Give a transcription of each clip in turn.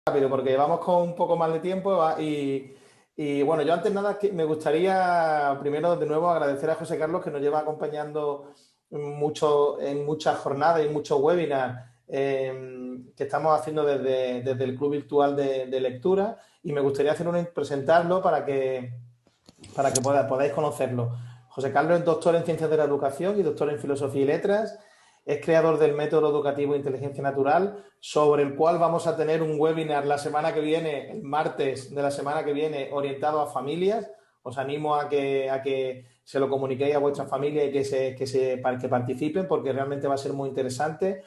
rápido porque vamos con un poco más de tiempo y bueno, yo antes nada que me gustaría primero de nuevo agradecer a José Carlos que nos lleva acompañando mucho en muchas jornadas y muchos webinars que estamos haciendo desde el Club Virtual de Lectura y me gustaría presentarlo para que podáis conocerlo. José Carlos es doctor en Ciencias de la Educación y doctor en Filosofía y Letras. Es creador del método educativo de inteligencia natural, sobre el cual vamos a tener un webinar la semana que viene, el martes de la semana que viene, orientado a familias. Os animo a que se lo comuniquéis a vuestra familia y que participen, porque realmente va a ser muy interesante.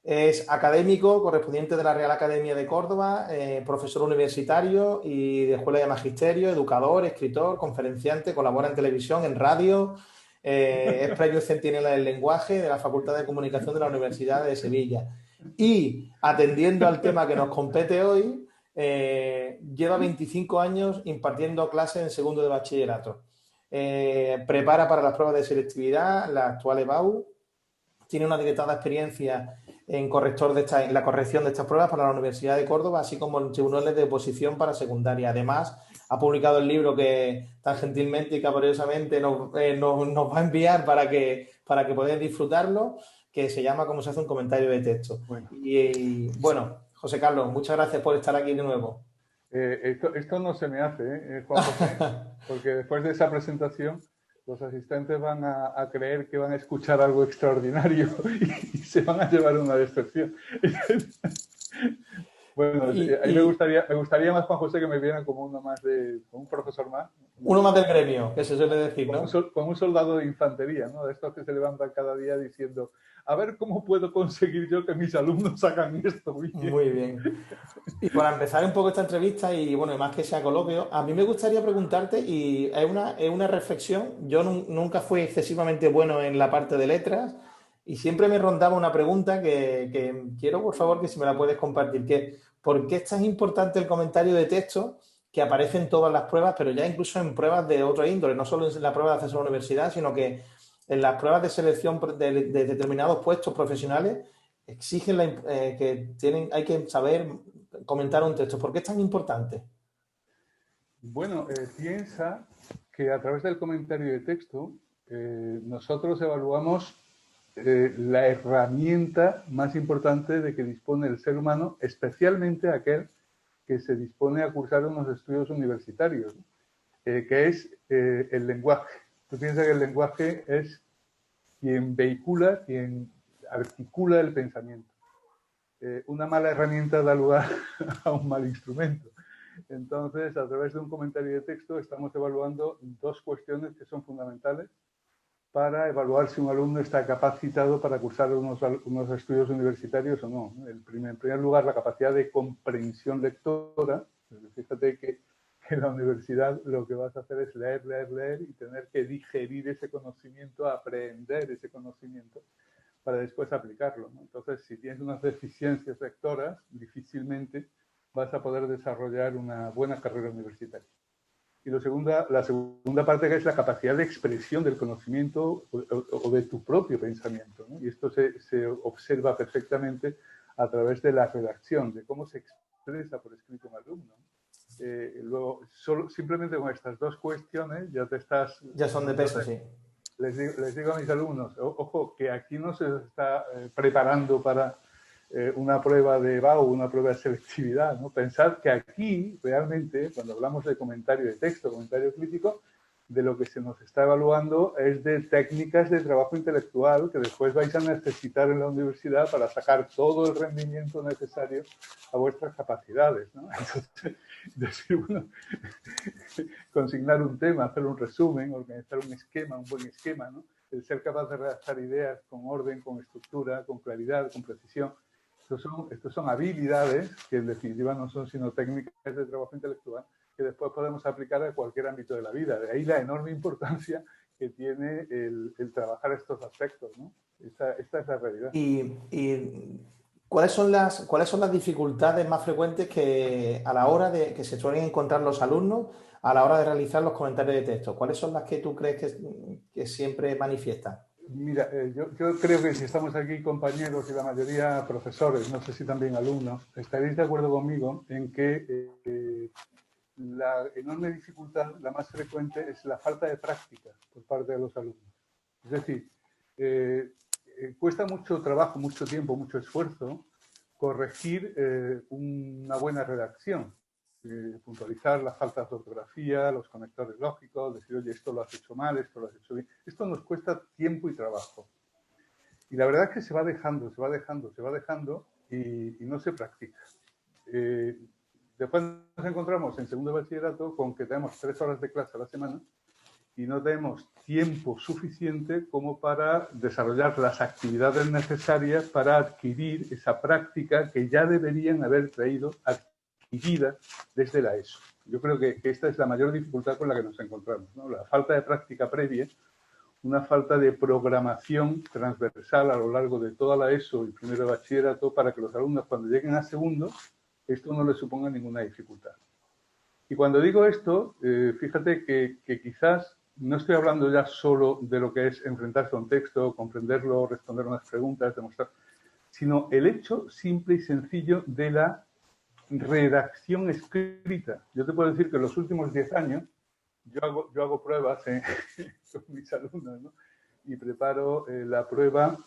Es académico, correspondiente de la Real Academia de Córdoba, profesor universitario y de Escuela de Magisterio, educador, escritor, conferenciante, colabora en televisión, en radio, es premio Centinela del Lenguaje de la Facultad de Comunicación de la Universidad de Sevilla. Y, atendiendo al tema que nos compete hoy, lleva 25 años impartiendo clases en segundo de bachillerato. Prepara para las pruebas de selectividad, la actual EBAU, tiene una dilatada experiencia en la corrección de estas pruebas para la Universidad de Córdoba, así como en tribunales de oposición para secundaria. Además, ha publicado el libro que tan gentilmente y caballosamente nos va a enviar para que podáis disfrutarlo, que se llama ¿Cómo se hace un comentario de texto? Bueno, Bueno, José Carlos, muchas gracias por estar aquí de nuevo. esto no se me hace, Juan José, porque después de esa presentación los asistentes van a creer que van a escuchar algo extraordinario y se van a llevar una decepción. Bueno, a mí me gustaría más, Juan José, que me vieran como uno más como un profesor más. Uno más del gremio, que se suele decir, ¿no? Como un soldado de infantería, ¿no? De estos que se levantan cada día diciendo, a ver cómo puedo conseguir yo que mis alumnos hagan esto muy bien. Muy bien. Y para empezar un poco esta entrevista, y bueno, más que sea coloquio, a mí me gustaría preguntarte, y es una reflexión, yo nunca fui excesivamente bueno en la parte de letras, y siempre me rondaba una pregunta que quiero, por favor, que si me la puedes compartir, que ¿por qué es tan importante el comentario de texto que aparece en todas las pruebas, pero ya incluso en pruebas de otro índole, no solo en la prueba de acceso a la universidad, sino que en las pruebas de selección de determinados puestos profesionales exigen hay que saber comentar un texto? ¿Por qué es tan importante? Bueno, piensa que a través del comentario de texto nosotros evaluamos la herramienta más importante de que dispone el ser humano, especialmente aquel que se dispone a cursar unos estudios universitarios, que es el lenguaje. Tú piensas que el lenguaje es quien vehicula, quien articula el pensamiento. Una mala herramienta da lugar a un mal instrumento. Entonces, a través de un comentario de texto estamos evaluando dos cuestiones que son fundamentales para evaluar si un alumno está capacitado para cursar unos estudios universitarios o no. En primer lugar, la capacidad de comprensión lectora. Fíjate que en la universidad lo que vas a hacer es leer, leer, leer y tener que digerir ese conocimiento, aprender ese conocimiento para después aplicarlo, ¿no? Entonces, si tienes unas deficiencias lectoras, difícilmente vas a poder desarrollar una buena carrera universitaria. Y la segunda parte, que es la capacidad de expresión del conocimiento o de tu propio pensamiento, ¿no? Y esto se observa perfectamente a través de la redacción, de cómo se expresa por escrito un alumno. Luego, simplemente con estas dos cuestiones ya te estás... Ya son de peso, sí. Les digo a mis alumnos, ojo, que aquí no se está preparando para una prueba de EBAU, una prueba de selectividad, ¿no? Pensad que aquí, realmente, cuando hablamos de comentario de texto, comentario crítico, de lo que se nos está evaluando es de técnicas de trabajo intelectual que después vais a necesitar en la universidad para sacar todo el rendimiento necesario a vuestras capacidades, ¿no? Entonces, decir, bueno, consignar un tema, hacer un resumen, organizar un esquema, un buen esquema, ¿no? El ser capaz de redactar ideas con orden, con estructura, con claridad, con precisión. Estos son habilidades que en definitiva no son sino técnicas de trabajo intelectual que después podemos aplicar a cualquier ámbito de la vida. De ahí la enorme importancia que tiene el trabajar estos aspectos, ¿no? Esta es la realidad. ¿Y cuáles son las dificultades más frecuentes que a la hora de que se suelen encontrar los alumnos a la hora de realizar los comentarios de texto? ¿Cuáles son las que tú crees que siempre manifiestan? Mira, yo creo que si estamos aquí compañeros y la mayoría profesores, no sé si también alumnos, estaréis de acuerdo conmigo en que la enorme dificultad, la más frecuente, es la falta de práctica por parte de los alumnos. Es decir, cuesta mucho trabajo, mucho tiempo, mucho esfuerzo corregir una buena redacción. Puntualizar las faltas de ortografía, los conectores lógicos, decir, oye, esto lo has hecho mal, esto lo has hecho bien. Esto nos cuesta tiempo y trabajo. Y la verdad es que se va dejando, se va dejando, se va dejando y no se practica. Después nos encontramos en segundo de bachillerato con que tenemos 3 horas de clase a la semana y no tenemos tiempo suficiente como para desarrollar las actividades necesarias para adquirir esa práctica que ya deberían haber traído adquirida desde la ESO. Yo creo que esta es la mayor dificultad con la que nos encontramos, ¿no? La falta de práctica previa, una falta de programación transversal a lo largo de toda la ESO y primero de bachillerato para que los alumnos cuando lleguen a segundo esto no les suponga ninguna dificultad. Y cuando digo esto, fíjate que quizás no estoy hablando ya solo de lo que es enfrentarse a un texto, comprenderlo, responder unas preguntas, demostrar, sino el hecho simple y sencillo de la redacción escrita. Yo te puedo decir que en los últimos 10 años yo hago pruebas con mis alumnos, ¿no? Y preparo la prueba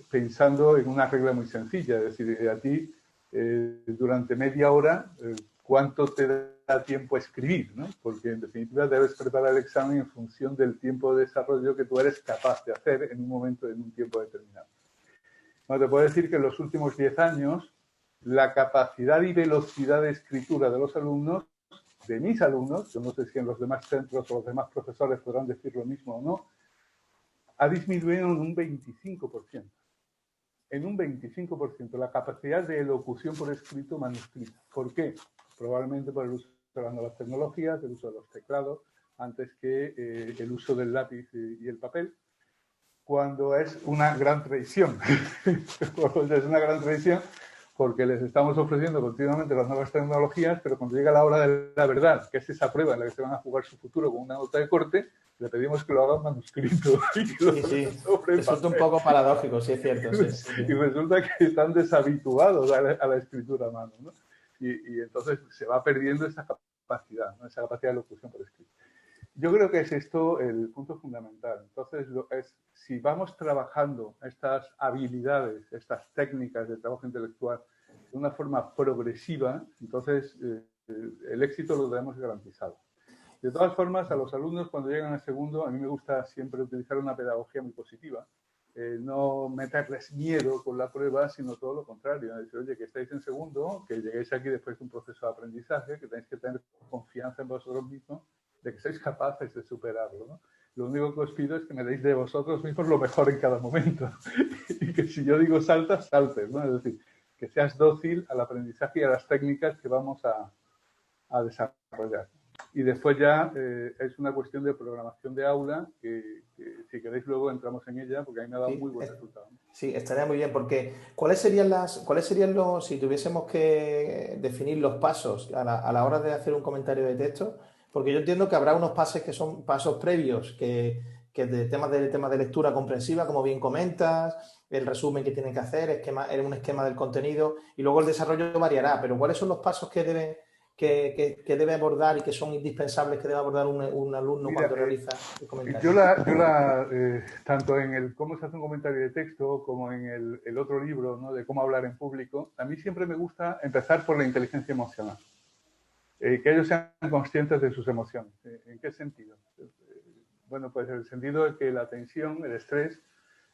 pensando en una regla muy sencilla, es decir, a ti durante media hora, ¿cuánto te da tiempo a escribir? ¿No? Porque en definitiva debes preparar el examen en función del tiempo de desarrollo que tú eres capaz de hacer en un momento, en un tiempo determinado. Bueno, te puedo decir que en los últimos 10 años la capacidad y velocidad de escritura de los alumnos, de mis alumnos, yo no sé si en los demás centros o los demás profesores podrán decir lo mismo o no, ha disminuido en un 25%. En un 25% la capacidad de elocución por escrito manuscrita. ¿Por qué? Probablemente por el uso de las nuevas tecnologías, el uso de los teclados, antes que el uso del lápiz y el papel, cuando es una gran traición. Es una gran traición porque les estamos ofreciendo continuamente las nuevas tecnologías, pero cuando llega la hora de la verdad, que es esa prueba en la que se van a jugar su futuro con una nota de corte, le pedimos que lo haga manuscrito y que lo Sí, sobre resulta un papel. poco paradójico, sí es cierto. Sí, sí. Y resulta que están deshabituados a la escritura a mano, ¿no? Y entonces se va perdiendo esa capacidad, ¿no? Esa capacidad de locución por escrito. Yo creo que es esto el punto fundamental. Entonces, si vamos trabajando estas habilidades, estas técnicas de trabajo intelectual de una forma progresiva, entonces el éxito lo tenemos garantizado. De todas formas, a los alumnos cuando llegan a segundo, a mí me gusta siempre utilizar una pedagogía muy positiva, no meterles miedo con la prueba, sino todo lo contrario. Decir, oye, que estáis en segundo, que lleguéis aquí después de un proceso de aprendizaje, que tenéis que tener confianza en vosotros mismos, de que sois capaces de superarlo, ¿no? Lo único que os pido es que me deis de vosotros mismos lo mejor en cada momento. Y que si yo digo saltas, saltes, ¿no? Es decir, que seas dócil al aprendizaje y a las técnicas que vamos a desarrollar. Y después ya es una cuestión de programación de aula, que si queréis luego entramos en ella, porque a mí me ha dado muy buen resultado. Sí, estaría muy bien, porque cuáles serían los, si tuviésemos que definir los pasos a la hora de hacer un comentario de texto? Porque yo entiendo que habrá unos pasos que son pasos previos, que de temas de lectura comprensiva, como bien comentas, el resumen que tienen que hacer, un esquema del contenido, y luego el desarrollo variará, pero ¿cuáles son los pasos que debe abordar y que son indispensables que debe abordar un alumno? Mira, cuando realiza el comentario? Tanto en el cómo se hace un comentario de texto como en el otro libro, ¿no?, de cómo hablar en público, a mí siempre me gusta empezar por la inteligencia emocional. Que ellos sean conscientes de sus emociones. ¿En qué sentido? Bueno, pues en el sentido de que la tensión, el estrés,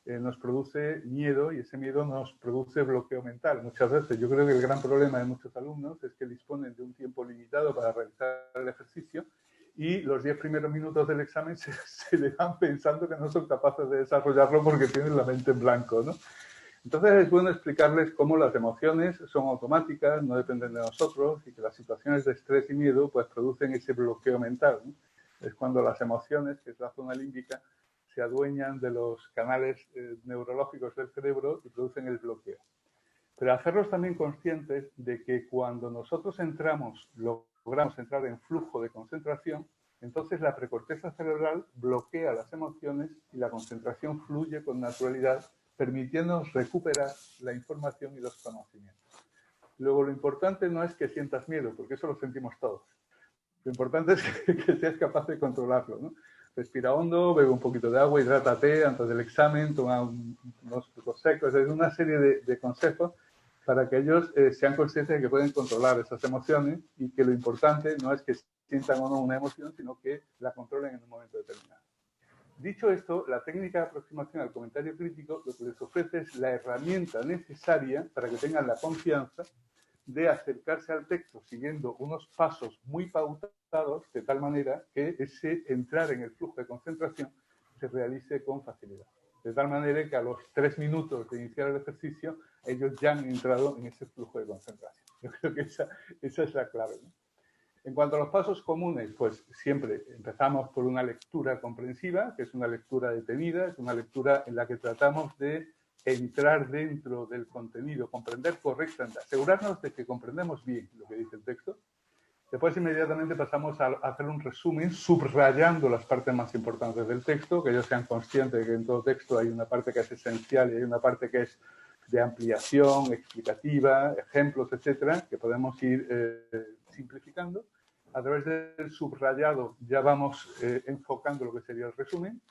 nos produce miedo y ese miedo nos produce bloqueo mental. Muchas veces yo creo que el gran problema de muchos alumnos es que disponen de un tiempo limitado para realizar el ejercicio y los 10 primeros minutos del examen se le van pensando que no son capaces de desarrollarlo porque tienen la mente en blanco, ¿no? Entonces es bueno explicarles cómo las emociones son automáticas, no dependen de nosotros y que las situaciones de estrés y miedo pues producen ese bloqueo mental, ¿no? Es cuando las emociones, que es la zona límbica, se adueñan de los canales neurológicos del cerebro y producen el bloqueo. Pero hacerlos también conscientes de que cuando nosotros logramos entrar en flujo de concentración, Entonces la precorteza cerebral bloquea las emociones y la concentración fluye con naturalidad, permitiéndonos recuperar la información y los conocimientos. Luego, lo importante no es que sientas miedo, porque eso lo sentimos todos. Lo importante es que seas capaz de controlarlo, ¿no? Respira hondo, bebe un poquito de agua, hidrátate antes del examen, toma unos frutos secos. Es una serie de consejos para que ellos sean conscientes de que pueden controlar esas emociones y que lo importante no es que sientan o no una emoción, sino que la controlen en un momento determinado. Dicho esto, la técnica de aproximación al comentario crítico lo que les ofrece es la herramienta necesaria para que tengan la confianza de acercarse al texto siguiendo unos pasos muy pautados, de tal manera que ese entrar en el flujo de concentración se realice con facilidad. De tal manera que a los 3 minutos de iniciar el ejercicio, ellos ya han entrado en ese flujo de concentración. Yo creo que esa es la clave, ¿no? En cuanto a los pasos comunes, pues siempre empezamos por una lectura comprensiva, que es una lectura detenida, es una lectura en la que tratamos de entrar dentro del contenido, comprender correctamente, asegurarnos de que comprendemos bien lo que dice el texto. Después inmediatamente pasamos a hacer un resumen subrayando las partes más importantes del texto, que ellos sean conscientes de que en todo texto hay una parte que es esencial y hay una parte que es de ampliación, explicativa, ejemplos, etcétera, que podemos ir simplificando. A través del subrayado ya vamos enfocando lo que sería el resumen.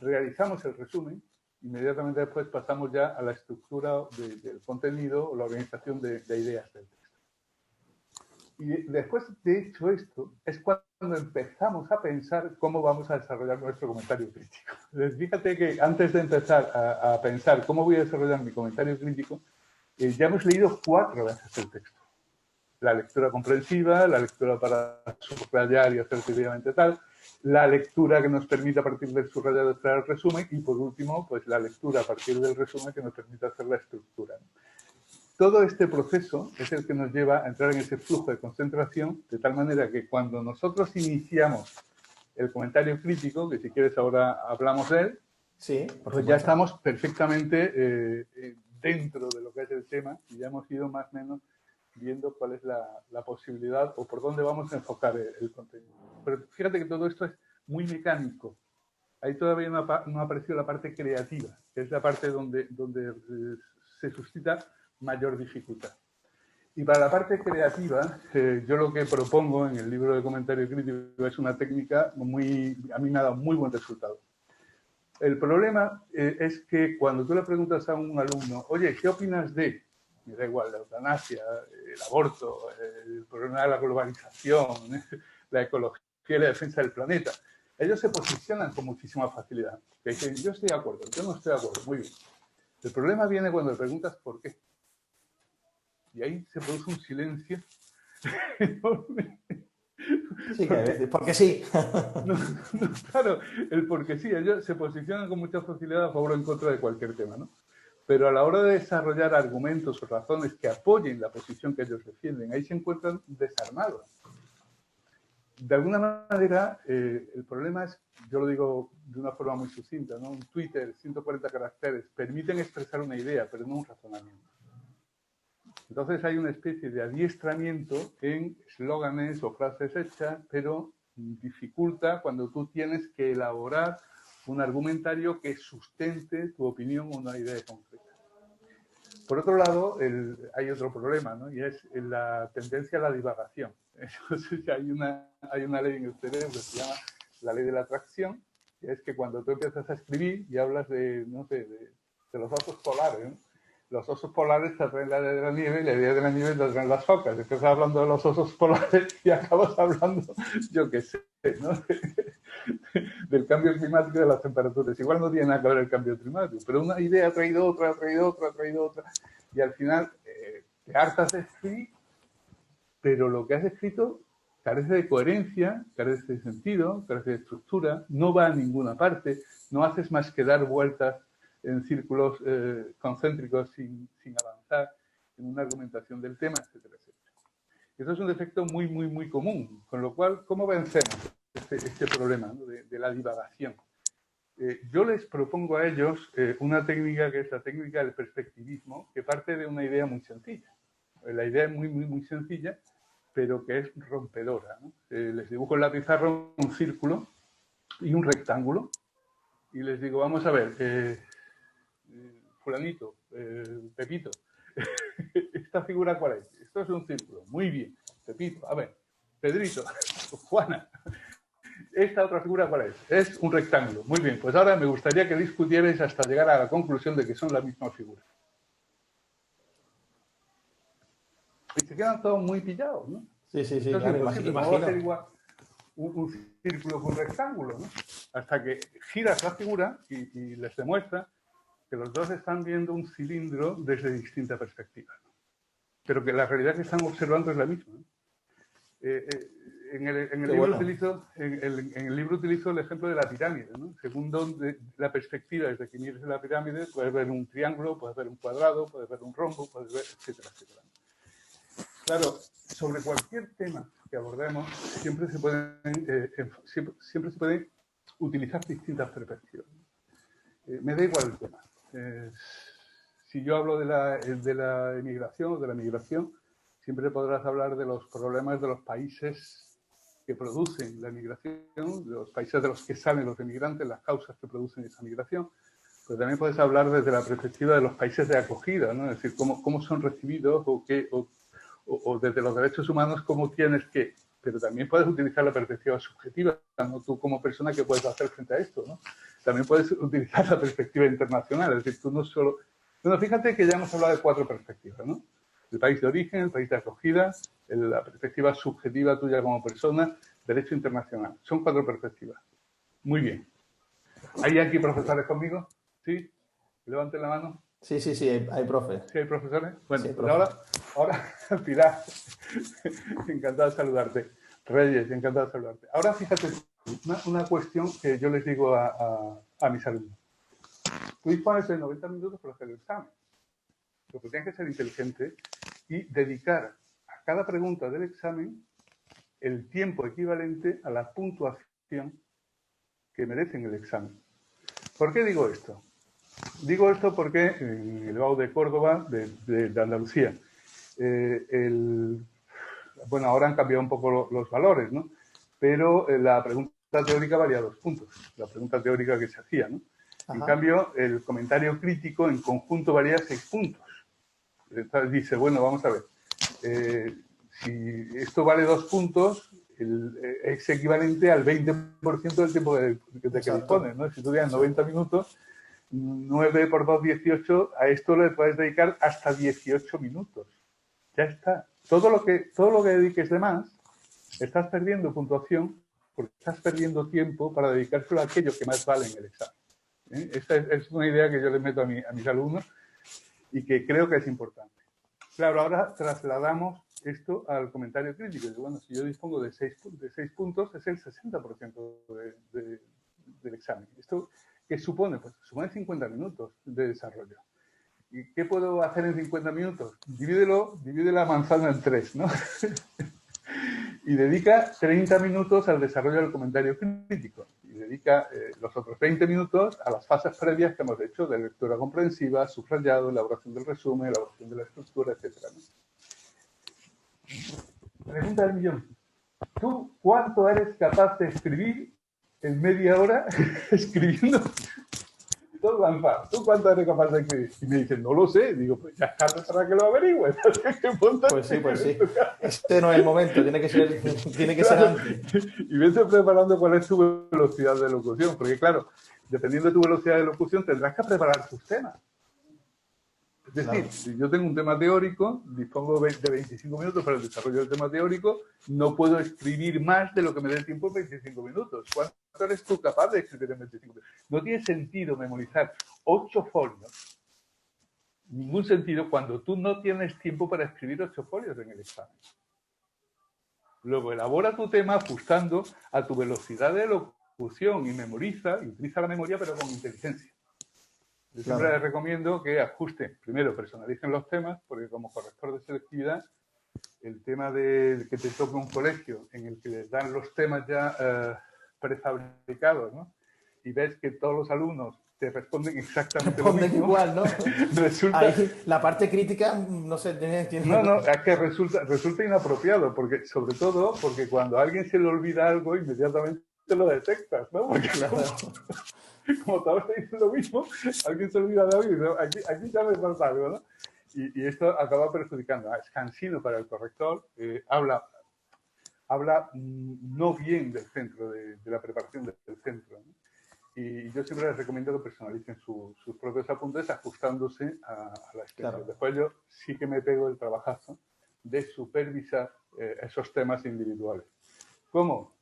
Realizamos el resumen. Inmediatamente después pasamos ya a la estructura del contenido o la organización de ideas del texto. Y después de hecho esto, es cuando empezamos a pensar cómo vamos a desarrollar nuestro comentario crítico. Fíjate que antes de empezar a pensar cómo voy a desarrollar mi comentario crítico, ya hemos leído 4 veces el texto. La lectura comprensiva, la lectura para subrayar y hacer debidamente tal, la lectura que nos permite a partir del subrayado extraer el resumen y por último, pues la lectura a partir del resumen que nos permite hacer la estructura. Todo este proceso es el que nos lleva a entrar en ese flujo de concentración de tal manera que cuando nosotros iniciamos el comentario crítico, que si quieres ahora hablamos de él, sí, pues ya estamos perfectamente dentro de lo que es el tema y ya hemos ido más o menos viendo cuál es la posibilidad o por dónde vamos a enfocar el contenido. Pero fíjate que todo esto es muy mecánico. Ahí todavía no ha aparecido la parte creativa, que es la parte donde se suscita mayor dificultad. Y para la parte creativa, yo lo que propongo en el libro de comentario crítico es una técnica a mí me ha dado muy buen resultado. El problema es que cuando tú le preguntas a un alumno, oye, ¿qué opinas de? Me da igual, la eutanasia, el aborto, el problema de la globalización, la ecología y la defensa del planeta. Ellos se posicionan con muchísima facilidad. Que dicen, yo estoy de acuerdo, yo no estoy de acuerdo, muy bien. El problema viene cuando le preguntas por qué. Y ahí se produce un silencio enorme. Sí, porque sí. No, claro, el porque sí, ellos se posicionan con mucha facilidad a favor o en contra de cualquier tema, ¿no? Pero a la hora de desarrollar argumentos o razones que apoyen la posición que ellos defienden, ahí se encuentran desarmados. De alguna manera, el problema es, yo lo digo de una forma muy sucinta, ¿no? Un Twitter, 140 caracteres, permiten expresar una idea, pero no un razonamiento. Entonces hay una especie de adiestramiento en eslóganes o frases hechas, pero dificulta cuando tú tienes que elaborar un argumentario que sustente tu opinión o una idea concreta. Por otro lado, hay otro problema, ¿no? Y es la tendencia a la divagación. Entonces hay una ley en el cerebro que se llama la ley de la atracción, que es que cuando tú empiezas a escribir y hablas de, no sé, de los osos polares, ¿no? Los osos polares te atraen la idea de la nieve y la idea de la nieve te atraen las focas. Empiezas hablando de los osos polares y acabas hablando, yo qué sé, ¿no? Del cambio climático y de las temperaturas. Igual no tiene nada que ver el cambio climático, pero una idea ha traído otra, ha traído otra, ha traído otra. Y al final te hartas de escribir, pero lo que has escrito carece de coherencia, carece de sentido, carece de estructura, no va a ninguna parte, no haces más que dar vueltas en círculos concéntricos sin avanzar en una argumentación del tema, etcétera, etcétera. Eso es un defecto muy, muy, muy común, con lo cual, ¿cómo vencemos este problema, ¿no? de la divagación? Yo les propongo a ellos una técnica que es la técnica del perspectivismo, que parte de una idea muy sencilla. La idea es muy, muy, muy sencilla, pero que es rompedora, ¿no? Les dibujo en la pizarra un círculo y un rectángulo y les digo, vamos a ver, fulanito, Pepito, ¿esta figura cuál es? Esto es un círculo, muy bien, Pepito, a ver, Pedrito, Juana, ¿esta otra figura cuál es? Es un rectángulo, muy bien, pues ahora me gustaría que discutierais hasta llegar a la conclusión de que son la misma figura. Y se quedan todos muy pillados, ¿no? Sí, Esto es claro, imposible, ¿cómo va a ser imagino. igual un círculo con un rectángulo, ¿no? Hasta que giras la figura y les demuestra que los dos están viendo un cilindro desde distintas perspectivas, ¿no? Pero que la realidad que están observando es la misma, ¿no? En el libro utilizo el ejemplo de la pirámide, ¿no? Según donde la perspectiva desde que mires la pirámide, puedes ver un triángulo, puedes ver un cuadrado, puedes ver un rombo, puedes ver, etcétera, etcétera. Claro, sobre cualquier tema que abordemos, siempre se pueden utilizar distintas perspectivas. Me da igual el tema. Si yo hablo de la emigración o de la migración, siempre podrás hablar de los problemas de los países que producen la migración, de los países de los que salen los emigrantes, las causas que producen esa migración, pero también puedes hablar desde la perspectiva de los países de acogida, ¿no? Es decir, cómo son recibidos o desde los derechos humanos, cómo tienes que... Pero también puedes utilizar la perspectiva subjetiva, ¿no? Tú como persona, ¿qué puedes hacer frente a esto, ¿no? También puedes utilizar la perspectiva internacional, es decir, tú no solo... Bueno, fíjate que ya hemos hablado de 4 perspectivas, ¿no? El país de origen, el país de acogida, la perspectiva subjetiva tuya como persona, derecho internacional. Son 4 perspectivas. Muy bien. ¿Hay aquí profesores conmigo? ¿Sí? Levanten la mano. Sí, hay profe. ¿Sí hay profesores? Bueno, Sí, pues ahora, Pilar, encantado de saludarte. Reyes, encantado de saludarte. Ahora fíjate, una cuestión que yo les digo a mis alumnos. Tú dispones de 90 minutos para hacer el examen. Lo que tienes que ser inteligente y dedicar a cada pregunta del examen el tiempo equivalente a la puntuación que merecen el examen. ¿Por qué digo esto? Digo esto porque en el BAU de Córdoba, de Andalucía, bueno, ahora han cambiado un poco los valores, ¿no? Pero la pregunta teórica valía 2 puntos, la pregunta teórica que se hacía, ¿no? En cambio, el comentario crítico en conjunto valía 6 puntos. Entonces dice, bueno, vamos a ver, si esto vale 2 puntos, es equivalente al 20% del tiempo de que dispones, ¿no? Si tú tienes 90 minutos, 9 por 2, 18, a esto le puedes dedicar hasta 18 minutos. Ya está. Todo lo que dediques de más, estás perdiendo puntuación porque estás perdiendo tiempo para dedicárselo a aquello que más vale en el examen. Esta es una idea que yo les meto a mis alumnos y que creo que es importante. Claro, ahora trasladamos esto al comentario crítico. Bueno, si yo dispongo de 6 puntos, es el 60% del examen. ¿Esto qué supone? Pues supone 50 minutos de desarrollo. ¿Y qué puedo hacer en 50 minutos? Divide la manzana en 3, ¿no? Y dedica 30 minutos al desarrollo del comentario crítico. Y dedica los otros 20 minutos a las fases previas que hemos hecho de lectura comprensiva, subrayado, elaboración del resumen, elaboración de la estructura, etc., ¿no? Pregunta del millón. ¿Tú cuánto eres capaz de escribir en media hora escribiendo? Todo lanzado. ¿Tú cuánto eres capaz de escribir? Y me dicen, no lo sé. Digo, pues ya es tarde para que lo averigües. Pues sí. Este no es el momento, tiene que ser antes. Y vete preparando cuál es tu velocidad de locución. Porque claro, dependiendo de tu velocidad de locución, tendrás que preparar tus temas. Es decir, si yo tengo un tema teórico, dispongo de 25 minutos para el desarrollo del tema teórico, no puedo escribir más de lo que me dé tiempo en 25 minutos. ¿Cuánto eres tú capaz de escribir en 25 minutos? No tiene sentido memorizar 8 folios, ningún sentido, cuando tú no tienes tiempo para escribir 8 folios en el examen. Luego elabora tu tema ajustando a tu velocidad de locución y memoriza, y utiliza la memoria pero con inteligencia. Yo siempre les recomiendo que ajusten, primero personalicen los temas, porque como corrector de selectividad, el tema de que te toque un colegio en el que les dan los temas ya prefabricados, ¿no? Y ves que todos los alumnos te responden exactamente Responden lo mismo. igual, ¿no? Resulta... Ahí, la parte crítica, no sé, tiene... No, es que resulta inapropiado, porque, sobre todo porque cuando a alguien se le olvida algo, inmediatamente lo detectas, ¿no? Porque Claro. como todos dicen lo mismo, alguien se olvida de algo y dice, aquí ya me falta algo, ¿no? Y esto acaba perjudicando. Es cansino para el corrector, habla no bien del centro, de la preparación del centro, ¿no? Y yo siempre les recomiendo que personalicen sus propios apuntes ajustándose a la expresión. Claro. Después yo sí que me pego el trabajazo de supervisar esos temas individuales. ¿Cómo?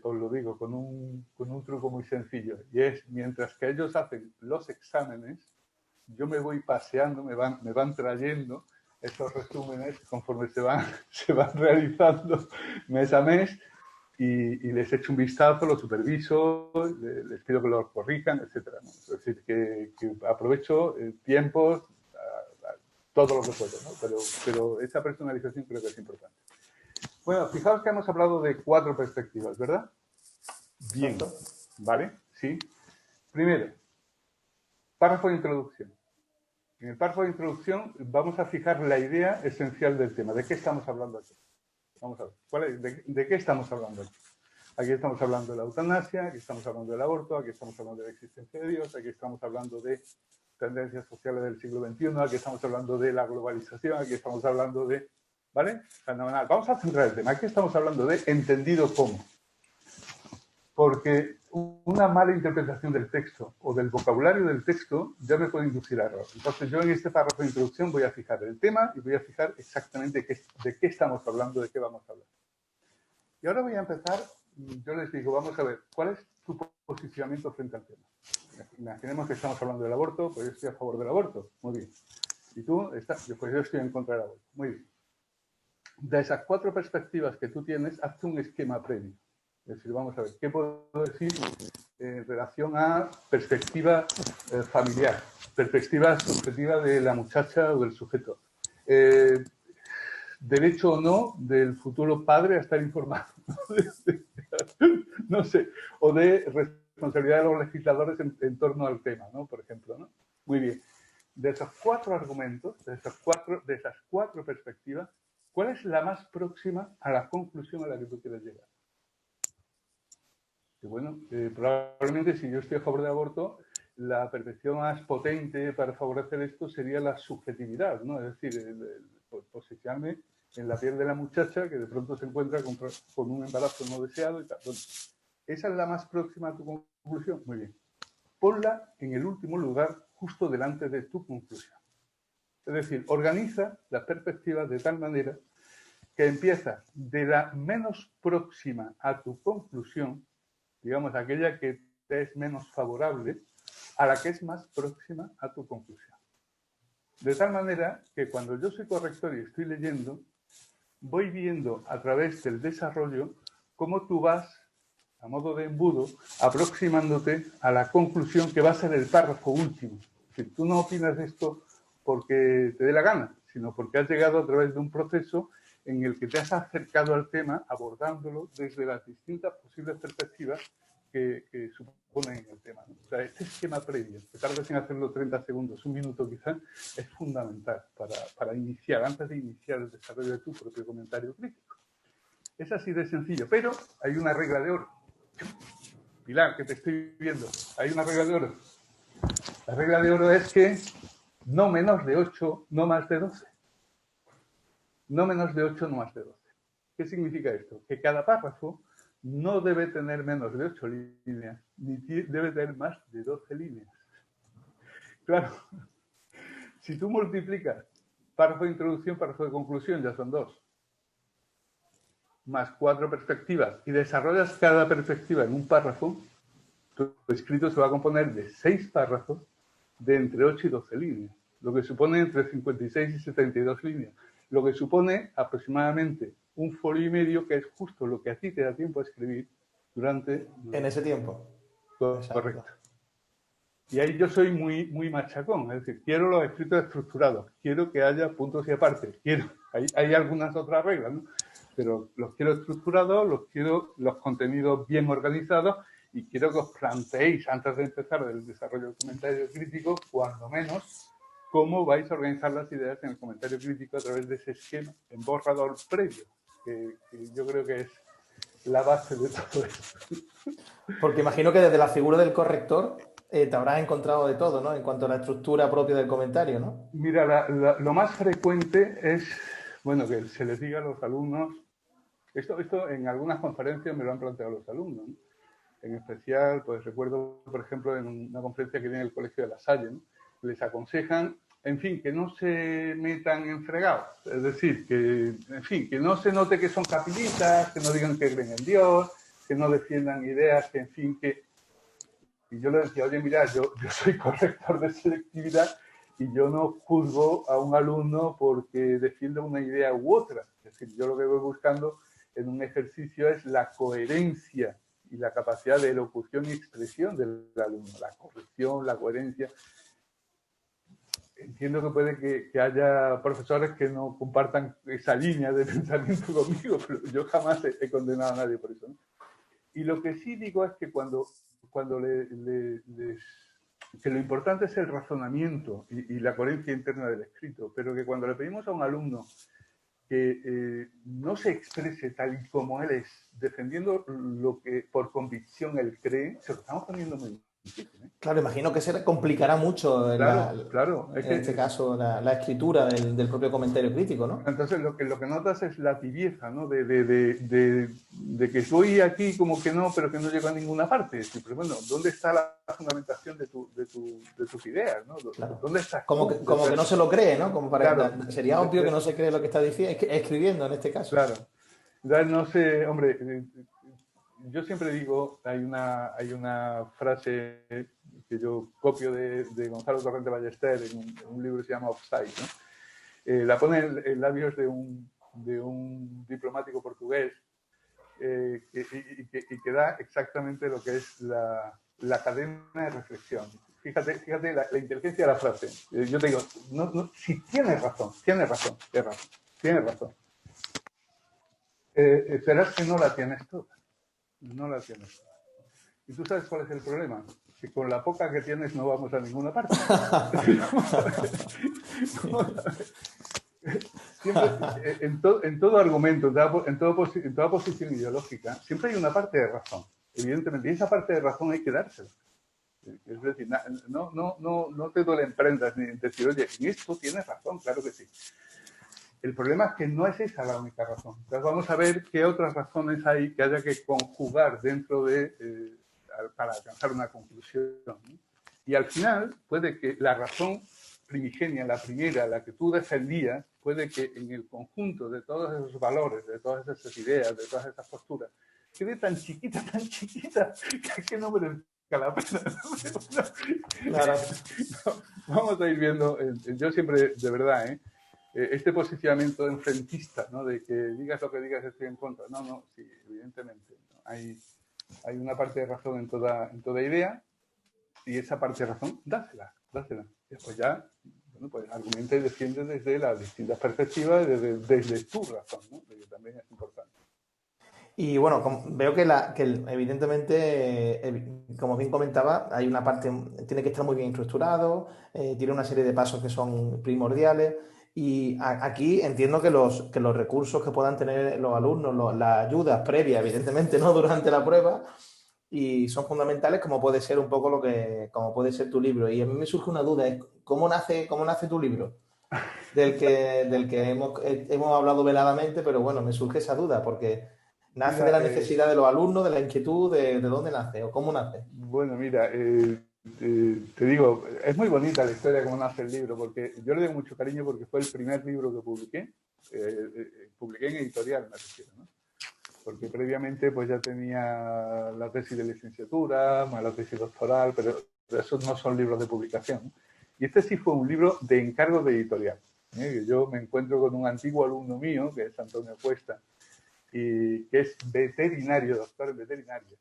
Os lo digo, con un truco muy sencillo. Y es, mientras que ellos hacen los exámenes, yo me voy paseando, me van trayendo esos resúmenes conforme se van realizando mes a mes, y les echo un vistazo, los superviso, les pido que los corrijan, etc. ¿no? Es decir, que aprovecho tiempos, todo lo que puedo, ¿no? Pero esa personalización creo que es importante. Bueno, fijaos que hemos hablado de 4 perspectivas, ¿verdad? Bien, Exacto. ¿vale? Sí. Primero, párrafo de introducción. En el párrafo de introducción vamos a fijar la idea esencial del tema. ¿De qué estamos hablando aquí? Vamos a ver. ¿De qué estamos hablando aquí? Aquí estamos hablando de la eutanasia, aquí estamos hablando del aborto, aquí estamos hablando de la existencia de Dios, aquí estamos hablando de tendencias sociales del siglo XXI, aquí estamos hablando de la globalización, aquí estamos hablando de... ¿Vale? Fenomenal. Vamos a centrar el tema. Aquí estamos hablando de entendido cómo. Porque una mala interpretación del texto o del vocabulario del texto ya me puede inducir a error. Entonces yo en este párrafo de introducción voy a fijar el tema y voy a fijar exactamente de qué estamos hablando, de qué vamos a hablar. Y ahora voy a empezar, yo les digo, vamos a ver, ¿cuál es tu posicionamiento frente al tema? Imaginemos que estamos hablando del aborto, pues yo estoy a favor del aborto, muy bien. Y tú, pues yo estoy en contra del aborto, muy bien. De esas 4 perspectivas que tú tienes, hazte un esquema previo. Es decir, vamos a ver, ¿qué puedo decir en relación a perspectiva familiar, perspectiva subjetiva de la muchacha o del sujeto? Derecho o no del futuro padre a estar informado. No sé, o de responsabilidad de los legisladores en torno al tema, ¿no? Por ejemplo, ¿no? Muy bien. De esos 4 argumentos, de esas cuatro perspectivas, ¿cuál es la más próxima a la conclusión a la que tú quieres llegar? Y bueno, probablemente si yo estoy a favor del aborto, la percepción más potente para favorecer esto sería la subjetividad, ¿no? Es decir, el posicionarme en la piel de la muchacha que de pronto se encuentra con un embarazo no deseado y tal. Bueno, ¿esa es la más próxima a tu conclusión? Muy bien. Ponla en el último lugar, justo delante de tu conclusión. Es decir, organiza las perspectivas de tal manera que empieza de la menos próxima a tu conclusión, digamos, aquella que te es menos favorable, a la que es más próxima a tu conclusión. De tal manera que cuando yo soy corrector y estoy leyendo, voy viendo a través del desarrollo cómo tú vas, a modo de embudo, aproximándote a la conclusión que va a ser el párrafo último. Es decir, tú no opinas esto porque te dé la gana, sino porque has llegado a través de un proceso en el que te has acercado al tema abordándolo desde las distintas posibles perspectivas que suponen el tema, ¿no? O sea, este esquema previo, que tardes en hacerlo 30 segundos, un minuto quizás, es fundamental para iniciar, antes de iniciar el desarrollo de tu propio comentario crítico. Es así de sencillo, pero hay una regla de oro. Pilar, que te estoy viendo, hay una regla de oro. La regla de oro es que no menos de 8, no más de 12. No menos de 8, no más de 12. ¿Qué significa esto? Que cada párrafo no debe tener menos de 8 líneas, ni debe tener más de 12 líneas. Claro, si tú multiplicas párrafo de introducción, párrafo de conclusión, ya son 2, más 4 perspectivas, y desarrollas cada perspectiva en un párrafo, tu escrito se va a componer de 6 párrafos de entre 8 y 12 líneas, lo que supone entre 56 y 72 líneas, lo que supone aproximadamente un folio y medio, que es justo lo que a ti te da tiempo a escribir durante... En ese tiempo. Correcto. Y ahí yo soy muy machacón, es decir, quiero los escritos estructurados, quiero que haya puntos y apartes, hay algunas otras reglas, ¿no? Pero los quiero estructurados, los quiero los contenidos bien organizados y quiero que os planteéis, antes de empezar el desarrollo del comentario crítico, cuando menos, cómo vais a organizar las ideas en el comentario crítico a través de ese esquema en borrador previo, que yo creo que es la base de todo esto. Porque imagino que desde la figura del corrector te habrás encontrado de todo, ¿no? En cuanto a la estructura propia del comentario, ¿no? Mira, lo más frecuente es, bueno, que se les diga a los alumnos, esto en algunas conferencias me lo han planteado los alumnos, ¿no? En especial, pues recuerdo, por ejemplo, en una conferencia que viene el Colegio de La Salle, ¿no? Les aconsejan, en fin, que no se metan en fregados, es decir, que, en fin, que no se note que son capillitas, que no digan que creen en Dios, que no defiendan ideas, que, en fin, que... Y yo le decía, oye, mira, yo soy corrector de selectividad y yo no juzgo a un alumno porque defienda una idea u otra. Es decir, yo lo que voy buscando en un ejercicio es la coherencia y la capacidad de elocución y expresión del alumno, la corrección, la coherencia. Entiendo que puede que haya profesores que no compartan esa línea de pensamiento conmigo, pero yo jamás he condenado a nadie por eso, ¿no? Y lo que sí digo es que cuando que lo importante es el razonamiento y la coherencia interna del escrito, pero que cuando le pedimos a un alumno que no se exprese tal y como él es, defendiendo lo que por convicción él cree, se lo estamos poniendo muy difícil, ¿eh? Claro, imagino que se complicará mucho Claro, claro. Es en este que, caso la escritura del propio comentario crítico, ¿no? entonces lo que notas es la tibieza, ¿no? De que estoy aquí como que no, pero que no llego a ninguna parte. Pero bueno, ¿dónde está la fundamentación de tus ideas, ¿no? Claro. ¿Dónde estás Como tú? que, como que no se lo cree, ¿no? Como Claro, sería obvio que no se cree lo que está diciendo, escribiendo en este caso. claro. No sé, hombre, yo siempre digo, hay una frase que yo copio de Gonzalo Torrente Ballester en un libro que se llama Offside, ¿no? La pone en labios de un diplomático portugués y que da exactamente lo que es la cadena de reflexión. Fíjate la inteligencia de la frase. Yo te digo, si tienes razón, tienes razón. Serás que no la tienes toda. No la tienes toda. ¿Y tú sabes cuál es el problema? Que con la poca que tienes no vamos a ninguna parte. Siempre, en todo argumento, en toda posición ideológica, siempre hay una parte de razón, evidentemente, y esa parte de razón hay que dársela. Es decir, no te duelen prendas ni decir, oye, en esto tienes razón, claro que sí. El problema es que no es esa la única razón. Entonces vamos a ver qué otras razones hay que haya que conjugar dentro para alcanzar una conclusión, ¿no? Y al final puede que la razón primigenia, la primera, la que tú defendías, puede que en el conjunto de todos esos valores, de todas esas ideas, de todas esas posturas, quede tan chiquita, que no merezca la pena. Claro. Vamos a ir viendo, yo siempre, de verdad, este posicionamiento enfrentista, ¿no? De que digas lo que digas estoy en contra. No, sí, evidentemente, ¿no? Hay una parte de razón en toda idea y esa parte de razón, dásela. Después ya, bueno, pues argumenta y defiende desde las distintas perspectivas, desde tu razón, ¿no? Que también es importante. Y bueno, veo que evidentemente, como bien comentaba, hay una parte, tiene que estar muy bien estructurado, tiene una serie de pasos que son primordiales. Y aquí entiendo que los recursos que puedan tener los alumnos, las ayudas previas, evidentemente, no durante la prueba, y son fundamentales, como puede ser un poco como puede ser tu libro. Y a mí me surge una duda, es cómo nace tu libro, del que hemos hablado veladamente, pero bueno, me surge esa duda, porque nace de Mira, la necesidad de los alumnos, de la inquietud, de dónde nace o cómo nace. bueno, mira, te digo, es muy bonita la historia de cómo nace el libro, porque yo le doy mucho cariño porque fue el primer libro que publiqué en editorial, me refiero, ¿no? Porque previamente pues ya tenía la tesis de licenciatura, más la tesis doctoral, pero esos no son libros de publicación, ¿no? Y este sí fue un libro de encargo de editorial, ¿eh? Yo me encuentro con un antiguo alumno mío, que es Antonio Cuesta, y que es veterinario, doctor en veterinaria.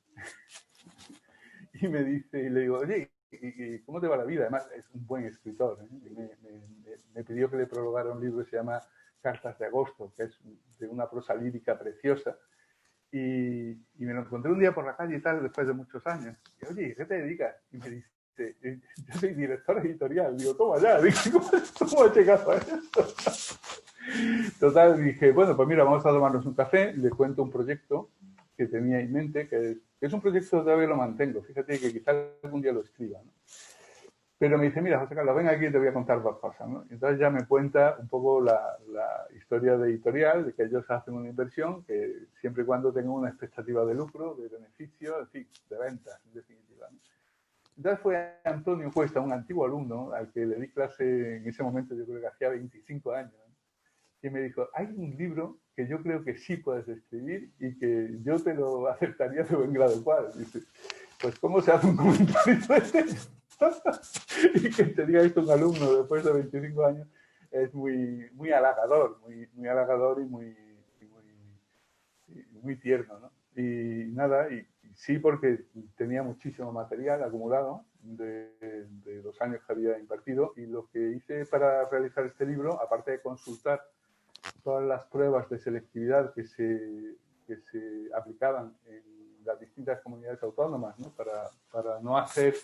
Y me dice, y le digo, oye, ¿y cómo te va la vida? Además, es un buen escritor, ¿eh? Me pidió que le prologara un libro que se llama Cartas de Agosto, que es de una prosa lírica preciosa. y me lo encontré un día por la calle y tal, después de muchos años. Y, oye, ¿qué te dedicas? Y me dice, yo soy director editorial. Digo, toma ya, ¿cómo has llegado a esto? Total, dije, bueno, pues mira, vamos a tomarnos un café, le cuento un proyecto que tenía en mente, que es un proyecto que todavía lo mantengo. Fíjate que quizás algún día lo escriba, ¿no? Pero me dice, mira, José Carlos, ven aquí y te voy a contar dos cosas, ¿no? Y entonces ya me cuenta un poco la historia de editorial, de que ellos hacen una inversión que siempre y cuando tengan una expectativa de lucro, de beneficio, en fin, de ventas, en definitiva, ¿no? Entonces fue Antonio Cuesta, un antiguo alumno, al que le di clase en ese momento, yo creo que hacía 25 años, ¿no? Y me dijo, hay un libro que yo creo que sí puedes escribir y que yo te lo aceptaría de buen grado. ¿Cuál? Dice, pues ¿cómo se hace un comentario de texto? Y que te diga esto un alumno después de 25 años es muy halagador, muy halagador y muy tierno, ¿no? Y nada, y sí, porque tenía muchísimo material acumulado de los años que había impartido, y lo que hice para realizar este libro, aparte de consultar todas las pruebas de selectividad que se aplicaban en las distintas comunidades autónomas, ¿no? Para no hacer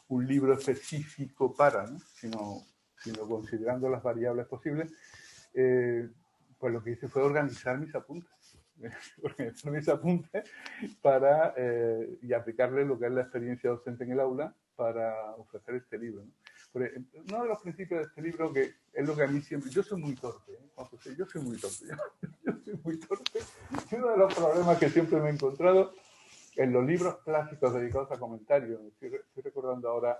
un libro específico para, ¿no? sino considerando las variables posibles, pues lo que hice fue organizar mis apuntes. Y aplicarle lo que es la experiencia docente en el aula para ofrecer este libro, ¿no? Porque uno de los principios de este libro, que es lo que a mí siempre... Yo soy muy torpe, Juan José, yo soy muy torpe. Yo soy muy torpe. Y uno de los problemas que siempre me he encontrado en los libros clásicos dedicados a comentarios, estoy recordando ahora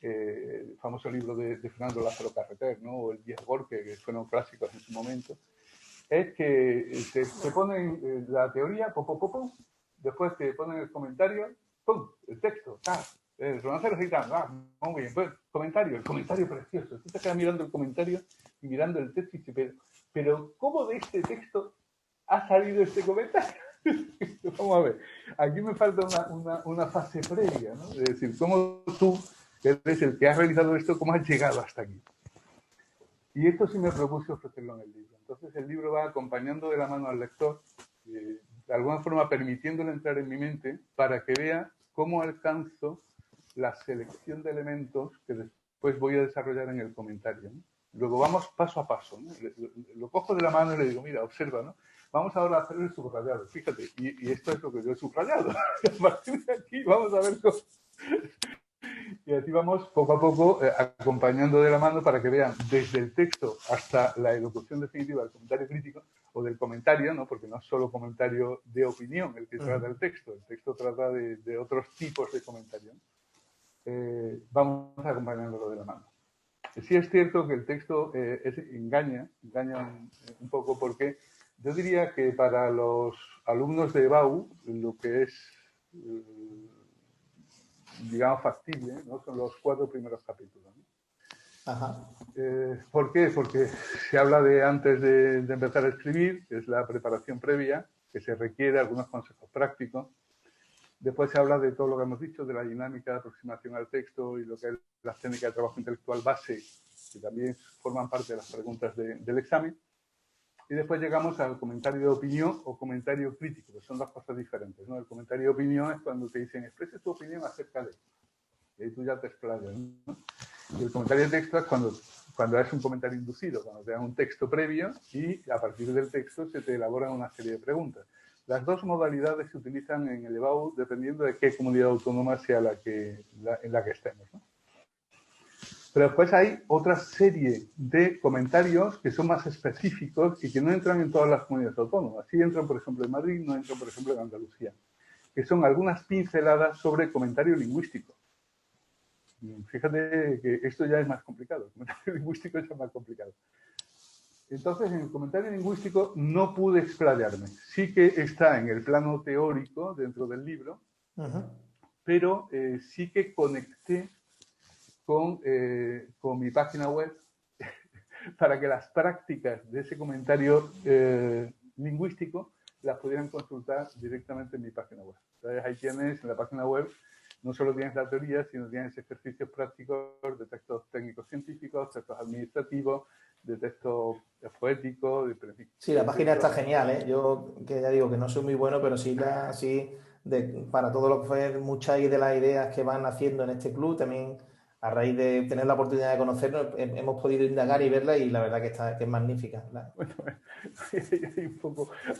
el famoso libro de Fernando Lázaro Carreter, ¿no? O el Diez Borque, que fueron clásicos en su momento, es que te ponen la teoría, después te ponen el comentario, ¡pum! El texto, ¡tal! Romanceros y tal, muy bien, pues el comentario precioso. Tú te quedas mirando el comentario y mirando el texto y dices, pero ¿cómo de este texto ha salido este comentario? Vamos a ver, aquí me falta una fase previa, ¿no? Es decir, ¿cómo tú, que eres el que has realizado esto, cómo has llegado hasta aquí? Y esto sí me propuse ofrecerlo en el libro. Entonces el libro va acompañando de la mano al lector, de alguna forma permitiéndole entrar en mi mente para que vea cómo alcanzo la selección de elementos que después voy a desarrollar en el comentario, ¿no? Luego vamos paso a paso, ¿no? Lo cojo de la mano y le digo, mira, observa, ¿no? Vamos ahora a hacer el subrayado, fíjate, y esto es lo que yo he subrayado. A partir de aquí vamos a ver cómo... Y así vamos poco a poco acompañando de la mano para que vean desde el texto hasta la elocución definitiva del comentario crítico o del comentario, ¿no? Porque no es solo comentario de opinión el que trata el texto trata de otros tipos de comentario. Vamos acompañándolo de la mano. Sí es cierto que el texto engaña un poco, porque yo diría que para los alumnos de EBAU lo que es... digamos, factible, ¿no? Son los 4 primeros capítulos, ¿no? Ajá. ¿Por qué? Porque se habla de antes de empezar a escribir, que es la preparación previa, que se requiere algunos consejos prácticos. Después se habla de todo lo que hemos dicho, de la dinámica de aproximación al texto y lo que es la técnica de trabajo intelectual base, que también forman parte de las preguntas del examen. Y después llegamos al comentario de opinión o comentario crítico, que son dos cosas diferentes, ¿no? El comentario de opinión es cuando te dicen, exprese tu opinión acerca de... Y ahí tú ya te explayas, ¿no? Y el comentario de texto es cuando es un comentario inducido, cuando te dan un texto previo y a partir del texto se te elaboran una serie de preguntas. Las dos modalidades se utilizan en el EBAU dependiendo de qué comunidad autónoma sea en la que estemos, ¿no? Pero después hay otra serie de comentarios que son más específicos y que no entran en todas las comunidades autónomas. Sí entran, por ejemplo, en Madrid, no entran, por ejemplo, en Andalucía, que son algunas pinceladas sobre comentario lingüístico. Fíjate que esto ya es más complicado, el comentario lingüístico es más complicado. Entonces, en el comentario lingüístico no pude explayarme. Sí que está en el plano teórico dentro del libro, pero sí que conecté con mi página web para que las prácticas de ese comentario lingüístico las pudieran consultar directamente en mi página web. Entonces, ahí tienes, en la página web, no solo tienes la teoría, sino tienes ejercicios prácticos de textos técnicos científicos, textos administrativos, de texto poético. Sí, la página está genial, ¿eh? Yo que ya digo que no soy muy bueno, pero sí, para todo lo que fue muchas de las ideas que van haciendo en este club, también a raíz de tener la oportunidad de conocernos, hemos podido indagar y verla y la verdad que es magnífica. Bueno,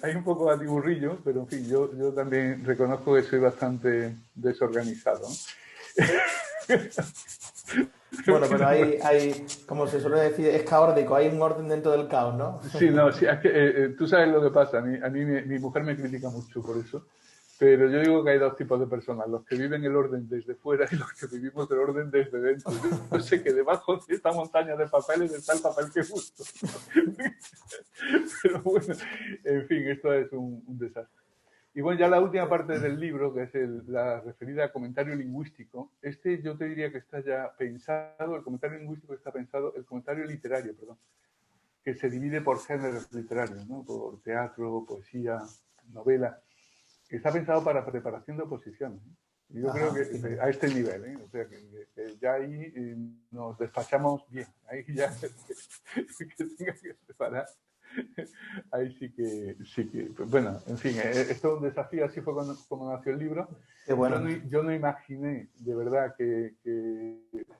hay un poco batiburrillo, pero en fin, yo también reconozco que soy bastante desorganizado, ¿no? Bueno, pero hay, como se suele decir, es caótico, hay un orden dentro del caos, ¿no? Sí, no, sí, es que tú sabes lo que pasa. A mí mi mujer me critica mucho por eso. Pero yo digo que hay dos tipos de personas, los que viven el orden desde fuera y los que vivimos el orden desde dentro. Yo sé que debajo de esta montaña de papeles está el papel que gusto. Pero bueno, en fin, esto es un desastre. Y bueno, ya la última parte del libro, que es la referida a comentario lingüístico, yo te diría que está ya pensado, el comentario lingüístico está pensado, el comentario literario, perdón, que se divide por géneros literarios, ¿no? Por teatro, poesía, novela, que está pensado para preparación de oposiciones. Yo creo que a este nivel, ¿eh? O sea, que ya ahí nos despachamos bien. Ahí ya que tenga que preparar. Ahí sí que, pues bueno, en fin, esto es un desafío, así fue como nació el libro. Qué bueno. Yo no imaginé de verdad que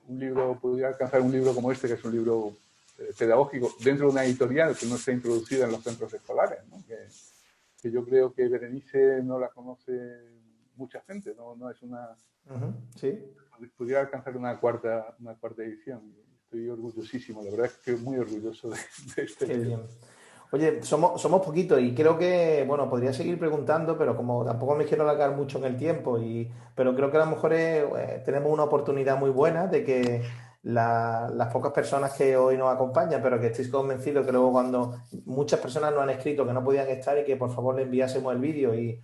un libro pudiera alcanzar un libro como este, que es un libro pedagógico, dentro de una editorial que no está introducida en los centros escolares, ¿no? Que yo creo que Berenice no la conoce mucha gente, no es una... Sí. Pudiera alcanzar una cuarta edición. Estoy orgullosísimo, la verdad es que muy orgulloso de este Qué libro. bien. Oye, somos poquitos y creo que, bueno, podría seguir preguntando, pero como tampoco me quiero alargar mucho en el tiempo, pero creo que a lo mejor tenemos una oportunidad muy buena de que las pocas personas que hoy nos acompañan, pero que estoy convencido que luego cuando muchas personas nos han escrito que no podían estar y que por favor le enviásemos el vídeo y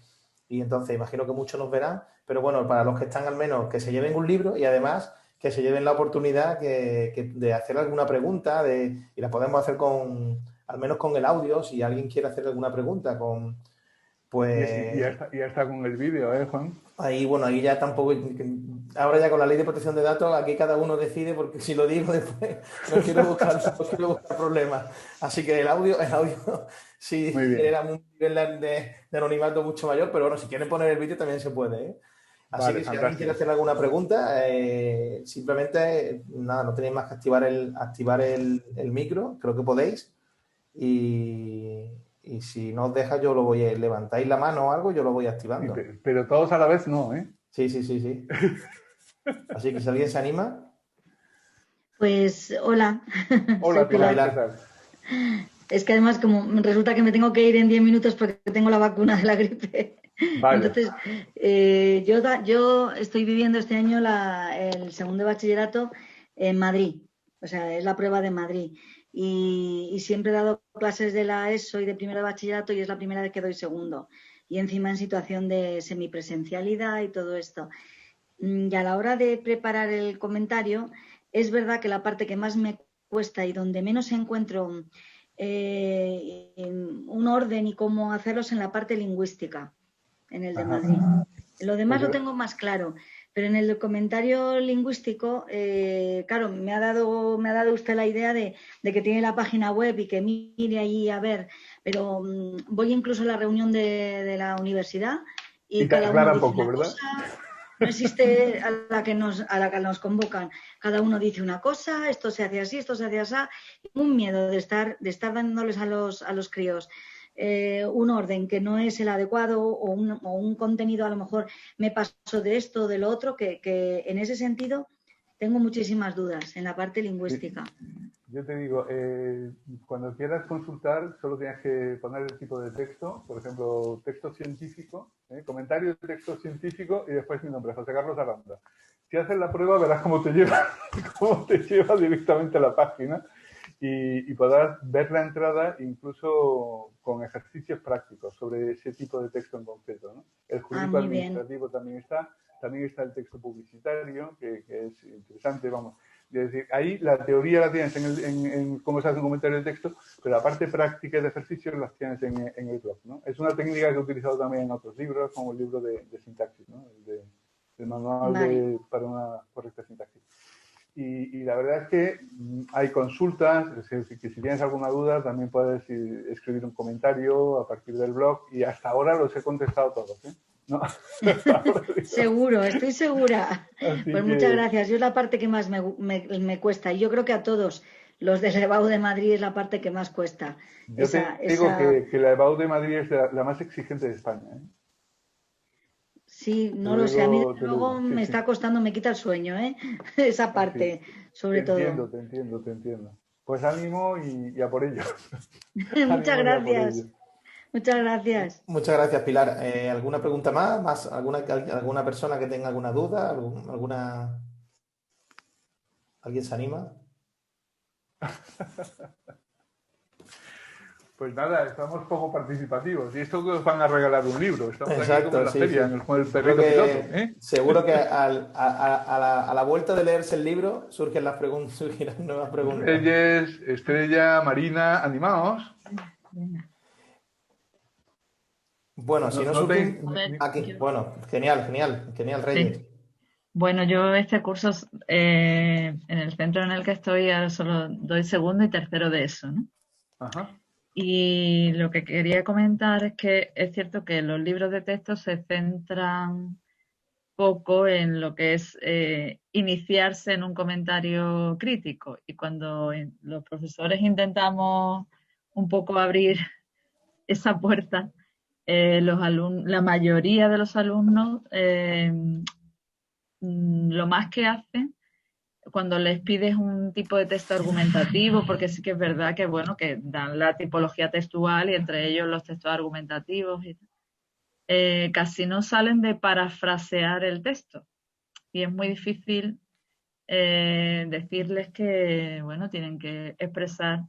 entonces imagino que muchos nos verán, pero bueno, para los que están al menos que se lleven un libro y además que se lleven la oportunidad de hacer alguna pregunta y la podemos hacer al menos con el audio, si alguien quiere hacer alguna pregunta, Y pues ya está con el vídeo, Juan? ahí, bueno, ahí ya tampoco, ahora ya con la ley de protección de datos, aquí cada uno decide, porque si lo digo después no quiero buscar problemas. Así que el audio sí Muy bien. genera un nivel de anonimato mucho mayor, pero bueno, si quieren poner el vídeo también se puede, ¿eh? Así Vale, que si alguien quiere fantástico. hacer alguna pregunta, simplemente, nada, no tenéis más que activar el micro, creo que podéis. Y si no os deja, yo lo voy a levantáis la mano o algo, yo lo voy Sí, activando. pero todos a la vez no, ¿eh? Sí, sí, sí, sí. Así que si alguien se anima. Pues hola, soy Hola Hola, Pilar, Pilar. ¿qué Pilar. tal? Es que además como resulta que me tengo que ir en 10 minutos porque tengo la vacuna de la gripe. Vaya. Entonces, yo estoy viviendo este año el segundo de bachillerato en Madrid. O sea, es la prueba de Madrid. Y siempre he dado clases de la ESO y de primero de bachillerato y es la primera vez que doy segundo. Y encima en situación de semipresencialidad y todo esto. Y a la hora de preparar el comentario, es verdad que la parte que más me cuesta y donde menos encuentro un orden y cómo hacerlo es en la parte lingüística, en el de Ajá. Madrid. Lo demás Pues lo tengo más claro, pero en el comentario lingüístico, claro, me ha dado usted la idea de que tiene la página web y que mire ahí a ver, pero voy incluso a la reunión de la universidad y y te cada uno aclara un dice poco, una ¿verdad? cosa. No existe a la que nos convocan. Cada uno dice una cosa, esto se hace así, esto se hace así. Un miedo de estar dándoles a los críos un orden que no es el adecuado o un contenido, a lo mejor me paso de esto o de lo otro, que en ese sentido tengo muchísimas dudas en la parte lingüística. Yo te digo, cuando quieras consultar, solo tienes que poner el tipo de texto, por ejemplo, texto científico, comentario de texto científico y después mi nombre, José Carlos Aranda. Si haces la prueba, verás cómo te lleva, directamente a la página y podrás ver la entrada incluso con ejercicios prácticos sobre ese tipo de texto en concreto, ¿no? El jurídico Muy bien. administrativo también está el texto publicitario, que es interesante, vamos. Es decir, ahí la teoría la tienes en cómo se hace un comentario de texto, pero la parte práctica de ejercicios las tienes en el blog, ¿no? Es una técnica que he utilizado también en otros libros, como el libro de sintaxis, ¿no? El manual Vale. para una correcta sintaxis. y la verdad es que hay consultas, es decir, que si tienes alguna duda también puedes escribir un comentario a partir del blog y hasta ahora los he contestado todos, ¿eh? ¿No? Seguro, estoy segura. Así Pues muchas que gracias. Yo es la parte que más me cuesta. Y yo creo que a todos los del EBAU de Madrid es la parte que más cuesta. yo te digo que la EBAU de Madrid es la más exigente de España, ¿eh? Sí, Te no lo lo sé. A mí digo, desde te lo luego digo. Sí, me sí. está costando, me quita el sueño, ¿eh? Esa Sí. parte, Te sobre entiendo, todo. te entiendo, te entiendo. Pues ánimo y a por ello. Muchas Ánimo y a por ello. gracias. Muchas gracias. Muchas gracias, Pilar. ¿Alguna pregunta más? ¿Alguna persona que tenga alguna duda? ¿Alguien se anima? Pues nada, estamos poco participativos. Y esto que os van a regalar un libro. Estamos aquí como en Exacto, la sí, feria, sí. con el Seguro perrito piloto, que, ¿eh? seguro que a la vuelta de leerse el libro surgen las preguntas, surgirán nuevas preguntas. Reyes, Estrella, Marina, animaos. Venga. Bueno, si No, no no te, surgen aquí. Bueno, genial, genial, genial, Reyes. Sí. Bueno, yo este curso, en el centro en el que estoy, ahora solo doy segundo y tercero de eso, ¿no? Ajá. Y lo que quería comentar es que es cierto que los libros de texto se centran poco en lo que es iniciarse en un comentario crítico. Y cuando los profesores intentamos un poco abrir esa puerta, la mayoría de los alumnos lo más que hacen cuando les pides un tipo de texto argumentativo, porque sí que es verdad que bueno, que dan la tipología textual y entre ellos los textos argumentativos y casi no salen de parafrasear el texto. Y es muy difícil decirles que bueno, tienen que expresar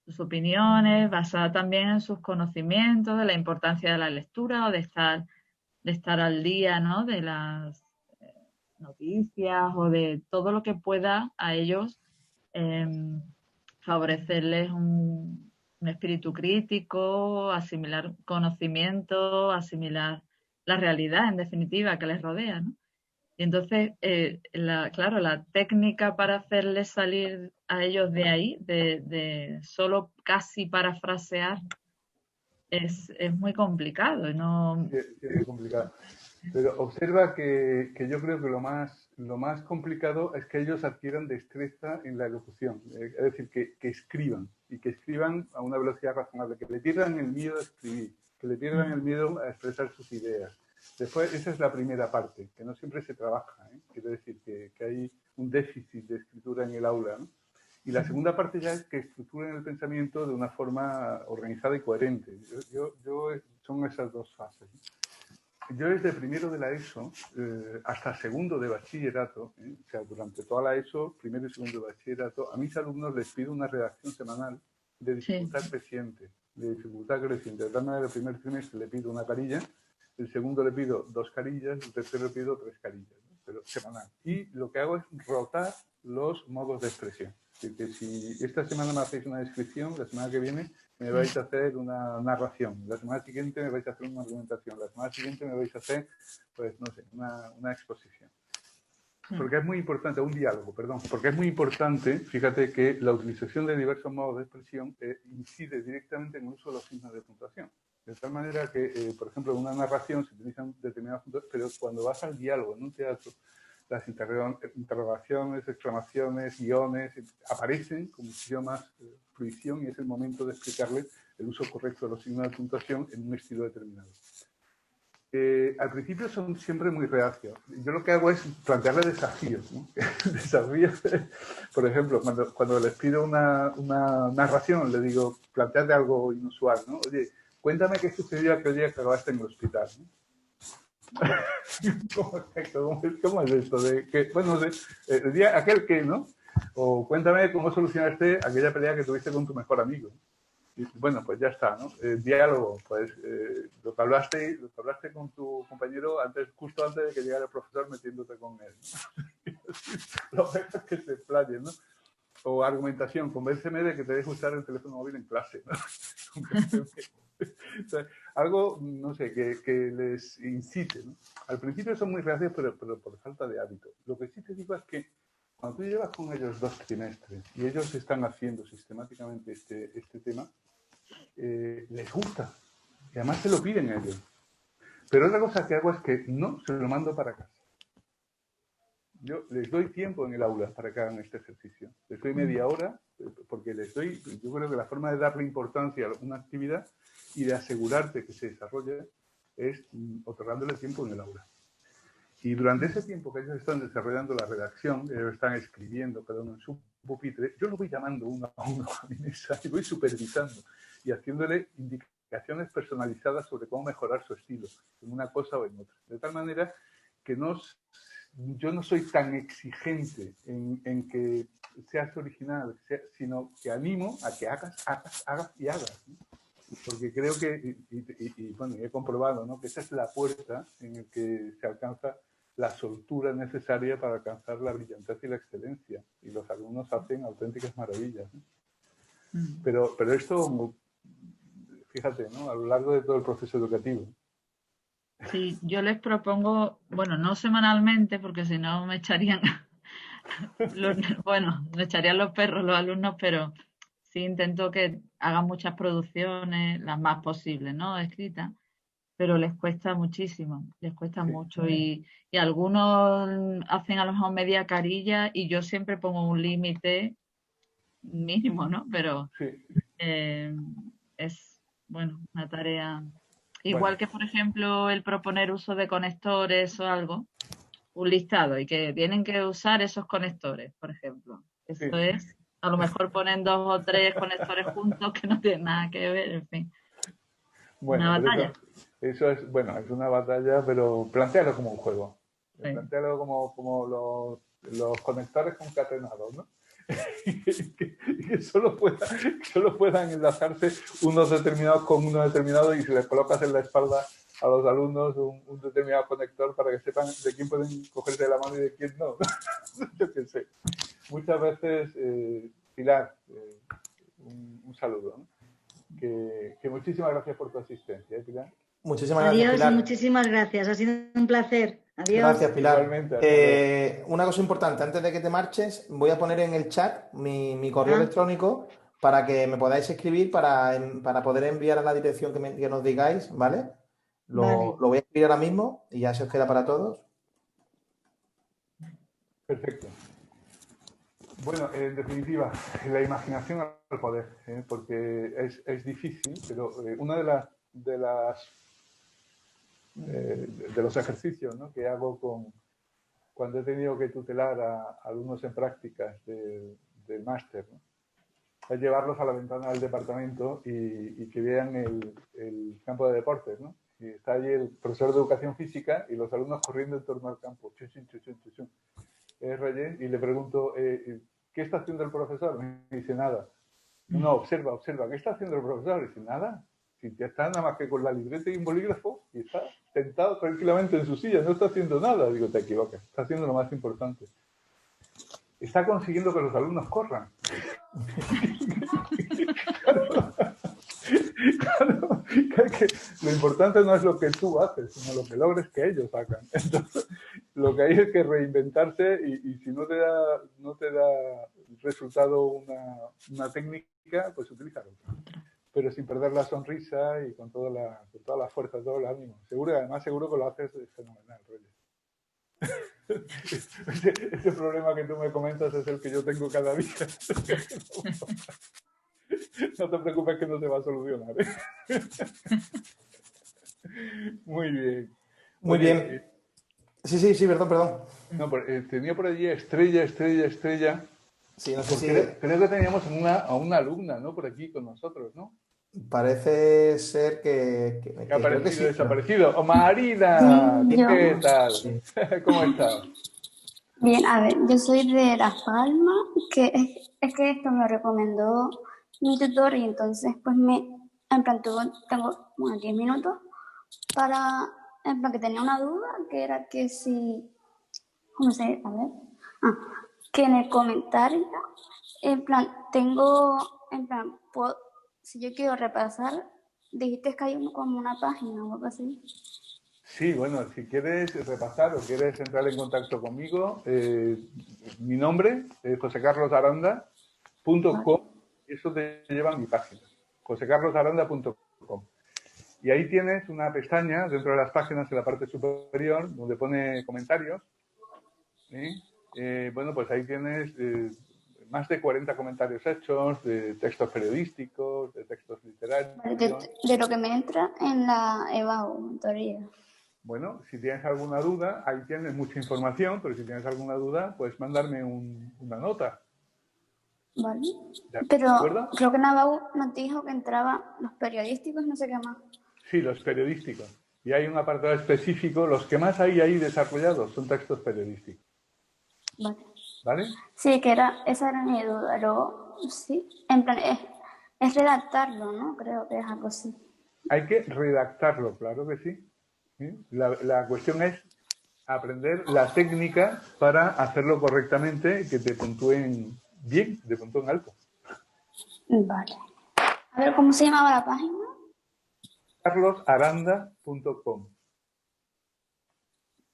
sus opiniones basadas también en sus conocimientos de la importancia de la lectura o de estar al día, ¿no? De las noticias o de todo lo que pueda a ellos eh, favorecerles un espíritu crítico, asimilar conocimiento, asimilar la realidad, en definitiva, que les rodea, ¿no? Y entonces, claro, la técnica para hacerles salir a ellos de ahí, de solo casi parafrasear, es muy complicado. No, Sí, sí, es complicado. Pero observa que yo creo que lo más complicado es que ellos adquieran destreza en la elocución. Es decir, que escriban y que escriban a una velocidad razonable, que le pierdan el miedo a escribir, que le pierdan el miedo a expresar sus ideas. Después, esa es la primera parte, que no siempre se trabaja, ¿eh? Quiero decir que hay un déficit de escritura en el aula, ¿no? Y la segunda parte ya es que estructuren el pensamiento de una forma organizada y coherente. Son esas dos fases. Yo desde primero de la ESO hasta segundo de bachillerato, o sea, durante toda la ESO, primero y segundo de bachillerato, a mis alumnos les pido una redacción semanal de dificultad creciente, De tal manera, el primer trimestre le pido una carilla, el segundo le pido 2 carillas, el tercero le pido 3 carillas, ¿no? Pero semanal. Y lo que hago es rotar los modos de expresión. Es decir, que si esta semana me hacéis una descripción, la semana que viene me vais a hacer una narración, la semana siguiente me vais a hacer una argumentación, la semana siguiente me vais a hacer, pues no sé, una exposición. Porque es muy importante, un diálogo, perdón, porque es muy importante, fíjate que la utilización de diversos modos de expresión incide directamente en el uso de los signos de puntuación. De tal manera que, por ejemplo, en una narración se utilizan determinados puntos, pero cuando vas al diálogo en un teatro, las interrogaciones, exclamaciones, guiones, aparecen con muchísima más fruición y es el momento de explicarles el uso correcto de los signos de puntuación en un estilo determinado. Al principio son siempre muy reacios. Yo lo que hago es plantearles desafíos, ¿no? Desafíos, por ejemplo, cuando les pido una narración, le digo, planteate algo inusual, ¿no? Oye, cuéntame qué sucedió aquel día que acabaste en el hospital, ¿no? ¿Cómo es esto? Bueno, no sé, el día aquel que, ¿no? O cuéntame cómo solucionaste aquella pelea que tuviste con tu mejor amigo. Y, bueno, pues ya está, ¿no? Diálogo, pues lo que hablaste con tu compañero justo antes de que llegara el profesor metiéndote con él, ¿no? Lo dejas que se explayen, ¿no? O argumentación, convénceme de que te dejes usar el teléfono móvil en clase, ¿no? O sea, algo, no sé, que les incite, ¿no? Al principio son muy reacios, pero por falta de hábito. Lo que sí te digo es que cuando tú llevas con ellos 2 trimestres y ellos están haciendo sistemáticamente este tema, les gusta. Y además se lo piden ellos. Pero otra cosa que hago es que no se lo mando para casa. Yo les doy tiempo en el aula para que hagan este ejercicio. Les doy media hora, porque yo creo que la forma de darle importancia a una actividad y de asegurarte que se desarrolle es otorgándole tiempo en el aula. Y durante ese tiempo que ellos están desarrollando la redacción, ellos están escribiendo cada uno en su pupitre, yo lo voy llamando uno a uno a mi mesa y voy supervisando y haciéndole indicaciones personalizadas sobre cómo mejorar su estilo en una cosa o en otra. De tal manera que yo no soy tan exigente en que seas original, sino que animo a que hagas y hagas, ¿no? Porque creo que, bueno, he comprobado, ¿no?, que esa es la puerta en la que se alcanza la soltura necesaria para alcanzar la brillantez y la excelencia. Y los alumnos hacen auténticas maravillas, ¿no? Pero esto, fíjate, ¿no?, a lo largo de todo el proceso educativo. Sí, yo les propongo, bueno, no semanalmente, porque si no me echarían, me echarían los perros los alumnos, pero sí intento que hagan muchas producciones, las más posibles, ¿no?, escritas, pero les cuesta muchísimo, les cuesta mucho y algunos hacen a lo mejor media carilla y yo siempre pongo un límite mínimo, ¿no? Pero es, bueno, una tarea. Igual que, por ejemplo, el proponer uso de conectores o algo, un listado y que tienen que usar esos conectores, por ejemplo. Eso es, a lo mejor ponen 2 o 3 conectores juntos que no tienen nada que ver, en fin. Bueno, Una batalla. Eso es, bueno, es una batalla, pero plantéalo como un juego. Sí. Plantéalo como los conectores concatenados, ¿no? que solo puedan enlazarse unos determinados con uno determinado y si les colocas en la espalda a los alumnos un determinado conector para que sepan de quién pueden cogerse de la mano y de quién no. Yo qué sé. Muchas veces, Pilar, un saludo, ¿no? Que muchísimas gracias por tu asistencia, Pilar. Muchísimas gracias, Adiós Pilar. y muchísimas gracias. Ha sido un placer. Adiós. Gracias, Pilar. Igualmente. Una cosa importante, antes de que te marches, voy a poner en el chat mi correo electrónico para que me podáis escribir para poder enviar a la dirección que nos digáis, ¿vale? Lo voy a escribir ahora mismo y ya se os queda para todos. Perfecto. Bueno, en definitiva, la imaginación al poder, porque es difícil, pero una de los ejercicios, ¿no?, que hago cuando he tenido que tutelar a alumnos en prácticas del máster, ¿no?, es llevarlos a la ventana del departamento y que vean el campo de deportes, ¿no? Y está allí el profesor de educación física y los alumnos corriendo en torno al campo. Chuchun, chuchun, chuchun. Reyes, y le pregunto, ¿qué está haciendo el profesor? Me dice, nada. No, observa, ¿qué está haciendo el profesor? Dice, nada. Si ya está nada más que con la libreta y un bolígrafo y está sentado tranquilamente en su silla, no está haciendo nada. Digo, te equivocas, está haciendo lo más importante. Está consiguiendo que los alumnos corran. Claro, que lo importante no es lo que tú haces, sino lo que logres que ellos hagan. Entonces, lo que hay es que reinventarse y si no te da resultado una técnica, pues utiliza otra. Pero sin perder la sonrisa y con toda la fuerza, todo el ánimo. Además seguro que lo haces fenomenal, Reyes. Ese problema que tú me comentas es el que yo tengo cada día. No te preocupes que no se va a solucionar, ¿eh? Muy bien. Muy bien. Sí, perdón. No, tenía por allí Estrella. Sí, no sé si... Creo que teníamos a una alumna, ¿no?, por aquí con nosotros, ¿no? Parece ser que ha aparecido, creo que sí, desaparecido. ¡Oh, Marina! Sí, ¿Qué tal? Sí. ¿Cómo estás? Bien, a ver, yo soy de Las Palmas, que es que esto me recomendó mi tutor y entonces pues en plan tengo unos 10 minutos para, en plan que tenía una duda, que era que si, ¿cómo se? A ver, que en el comentario, en plan, si yo quiero repasar, dijiste que hay como una página o algo así. Sí, bueno, si quieres repasar o quieres entrar en contacto conmigo, mi nombre es josecarlosaranda.com y eso te lleva a mi página, josecarlosaranda.com. Y ahí tienes una pestaña dentro de las páginas en la parte superior donde pone comentarios. ¿Sí? Bueno, pues ahí tienes más de 40 comentarios hechos de textos periodísticos, de textos literarios. Vale, de lo que me entra en la EBAU, en teoría. Bueno, si tienes alguna duda, ahí tienes mucha información, pero si tienes alguna duda, pues mandarme una nota. Vale. ¿De Pero acuerdo? creo que en la EBAU nos dijo que entraban los periodísticos, no sé qué más. Sí, los periodísticos. Y hay un apartado específico, los que más hay ahí desarrollados son textos periodísticos. Vale. ¿Vale? Sí, esa era mi duda. Luego, sí, en plan, es redactarlo, ¿no? Creo que es algo así. Hay que redactarlo, claro que sí. ¿Sí? La cuestión es aprender la técnica para hacerlo correctamente, que te puntúen bien, te puntúen alto. Vale. A ver, ¿cómo se llamaba la página? carlosaranda.com.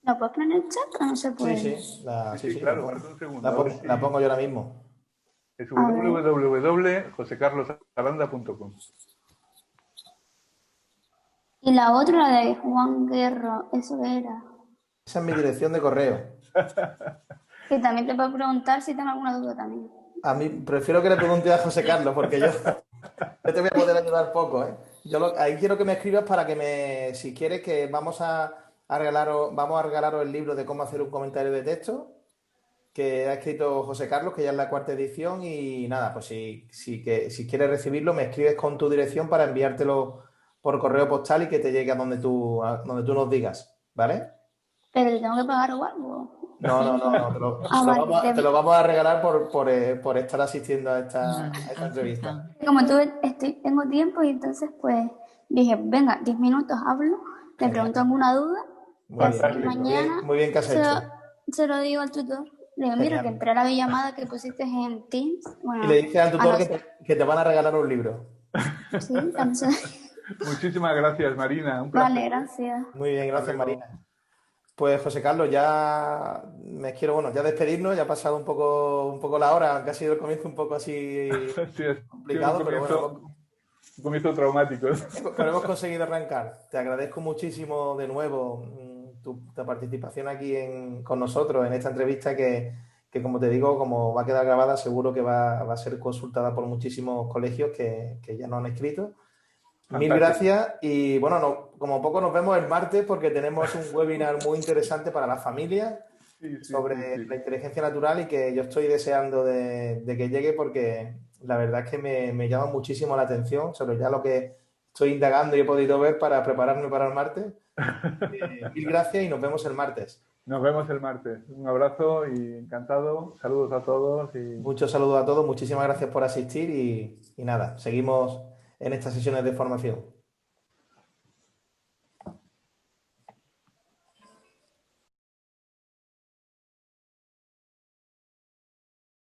¿La puedes poner en el chat o no se puede? Sí, sí, claro, la guarda un segundo. la pongo yo ahora mismo. Es www.josecarlosaranda.com. Y la otra, la de Juan Guerro, ¿eso qué era? Esa es mi dirección de correo. Y también te puedo preguntar si tengo alguna duda también. A mí prefiero que le pregunte a José Carlos, porque yo te voy a poder ayudar poco, ¿eh? Ahí quiero que me escribas para que si quieres, que vamos a regalaros el libro de cómo hacer un comentario de texto, que ha escrito José Carlos, que ya es la 4ª edición, y nada, pues si quieres recibirlo, me escribes con tu dirección para enviártelo por correo postal y que te llegue a donde tú nos digas, ¿vale? ¿Pero le tengo que pagar o algo? No, te lo vamos a regalar por estar asistiendo a esta entrevista. Como tengo tiempo y entonces pues dije, venga, 10 minutos hablo, le pregunto alguna duda, Muy bien, mañana muy bien que has hecho. se lo digo al tutor. Le digo, mira, que entré a la llamada que pusiste en Teams. Bueno, Y le dices al tutor que te van a regalar un libro. Sí, entonces... Muchísimas gracias, Marina. Un placer. Vale, gracias. Muy bien, gracias, Marina. Pues José Carlos, ya ya despedirnos, ya ha pasado un poco la hora, aunque ha sido el comienzo un poco así Sí, complicado, pero bueno, un comienzo traumático. pero hemos conseguido arrancar. Te agradezco muchísimo de nuevo tu participación aquí con nosotros en esta entrevista que, como te digo, como va a quedar grabada, seguro que va a ser consultada por muchísimos colegios que ya nos han escrito. Mil gracias y bueno, como poco nos vemos el martes porque tenemos un webinar muy interesante para las familias sobre la inteligencia natural y que yo estoy deseando de que llegue porque la verdad es que me llama muchísimo la atención sobre ya lo que estoy indagando y he podido ver para prepararme para el martes. Mil gracias y nos vemos el martes. Nos vemos el martes. Un abrazo y encantado. Saludos a todos. Muchos saludos a todos. Muchísimas gracias por asistir y nada, seguimos en estas sesiones de formación.